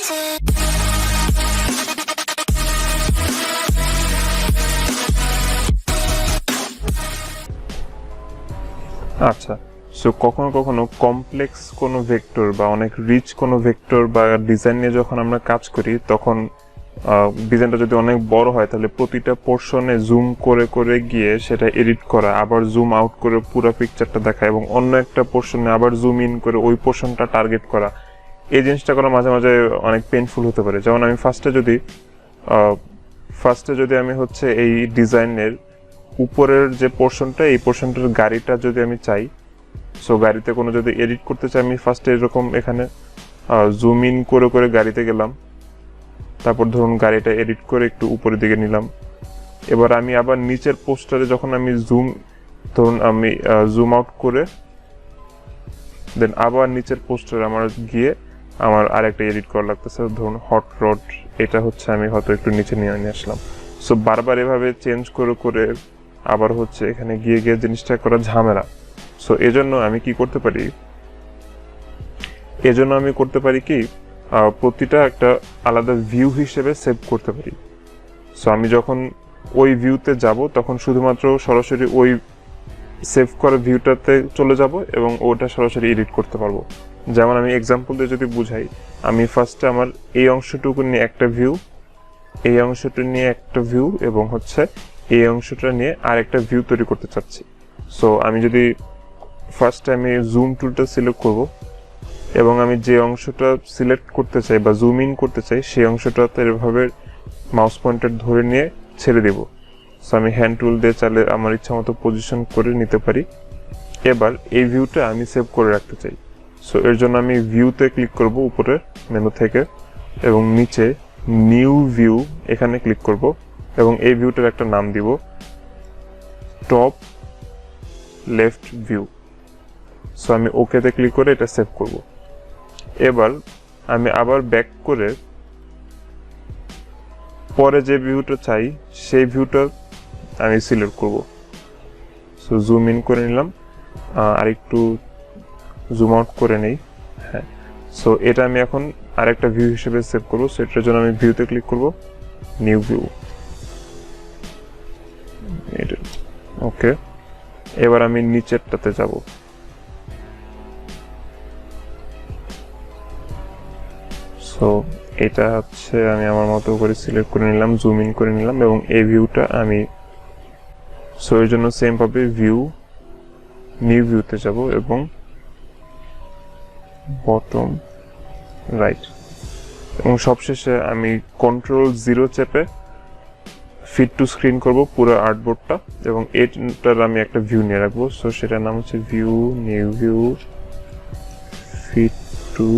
আচ্ছা, সো কখনো কখনো কমপ্লেক্স কোনো ভেক্টর বা অনেক রিচ কোনো ভেক্টর বা ডিজাইন নিয়ে যখন আমরা কাজ করি, তখন ডিজাইনটা যদি অনেক বড় হয় তাহলে প্রতিটা পোর্শনে জুম করে করে গিয়ে সেটা এডিট করা, আবার জুম আউট করে পুরো পিকচারটা দেখা, এবং অন্য একটা পোর্শনে আবার জুম ইন করে ওই পোর্শনটা টার্গেট করা, এই জিনিসটা করা মাঝে মাঝে অনেক পেইনফুল হতে পারে। যেমন আমি ফার্স্টে যদি আমি হচ্ছে এই ডিজাইনের উপরের যে পোর্শনটা, এই পোর্শনটার গাড়িটা যদি আমি চাই, সো গাড়িতে কোনো যদি এডিট করতে চাই, আমি ফার্স্টে এরকম এখানে জুম ইন করে করে গাড়িতে গেলাম, তারপর ধরুন গাড়িটা এডিট করে একটু উপরের দিকে নিলাম। এবার আমি আবার নিচের পোস্টারে যখন আমি জুম আউট করে দেন আবার নিচের পোস্টারে আমার গিয়ে আমার আরেকটা এডিট করা লাগতেছে, ধরুন হট রড, এটা হচ্ছে আমি হয়তো একটু নিচে নিয়ে আসলাম। সো বারবার এভাবে চেঞ্জ করে করে আবার হচ্ছে এখানে গিয়ে গিয়ে জিনিসটা করা ঝামেলা। সো এজন্য আমি করতে পারি কি প্রতিটা একটা আলাদা ভিউ হিসেবে সেভ করতে পারি। সো আমি যখন ওই ভিউতে যাব তখন শুধুমাত্র সরাসরি ওই সেভ করা ভিউটাতে চলে যাব এবং ওটা সরাসরি এডিট করতে পারবো। যেমন আমি এক্সাম্পল দিয়ে যদি বুঝাই, আমি ফার্স্টে আমার এই অংশটুকু নিয়ে একটা ভিউ, এই অংশটা নিয়ে একটা ভিউ, এবং হচ্ছে এই অংশটা নিয়ে আরেকটা ভিউ তৈরি করতে চাচ্ছি। সো আমি যদি ফার্স্টে আমি জুম টুলটা সিলেক্ট করব এবং আমি যে অংশটা সিলেক্ট করতে চাই বা জুম ইন করতে চাই সেই অংশটাতে এভাবে মাউস পয়েন্টার ধরে নিয়ে ছেড়ে দেব। সো আমি হ্যান্ড টুল দিয়ে চাইলে আমার ইচ্ছা মতো পজিশন করে নিতে পারি। এবার এই ভিউটা আমি সেভ করে রাখতে চাই। সো এর জন্য আমি ভিউতে ক্লিক করব উপরে মেনু থেকে, এবং নিচে নিউ ভিউ এখানে ক্লিক করব এবং এই ভিউটার একটা নাম দিব টপ লেফট ভিউ। সো আমি ওকেতে ক্লিক করে এটা সেভ করব। এবার আমি আবার ব্যাক করে পরে যে ভিউটা চাই সেই ভিউটা আমি সিলেক্ট করব। সো জুম ইন করে নিলাম, আর একটু জুম আউট করে নেই। হ্যাঁ, সো এটা আমি এখন আরেকটা ভিউ হিসেবে সেভ করবো। সো এটার জন্য আমি ভিউতে ক্লিক করব, নিউ ভিউ। ওকে, এবার আমি নিচেরটাতে যাব। সো এটা হচ্ছে আমি আমার মতো করে সিলেক্ট করে নিলাম, জুম ইন করে নিলাম, এবং এই ভিউটা আমি সো এর জন্য সেম ভাবে ভিউ, নিউ ভিউতে যাব এবং বটম রাইট, এবং সবশেষে আমি কন্ট্রোল-0 চেপে ফিট টু স্ক্রিন করব পুরো আর্টবোর্ডটা, এবং এটার আমি একটা ভিউ নিয়ে রাখবো। সো সেটার নাম হচ্ছে view, new view, fit two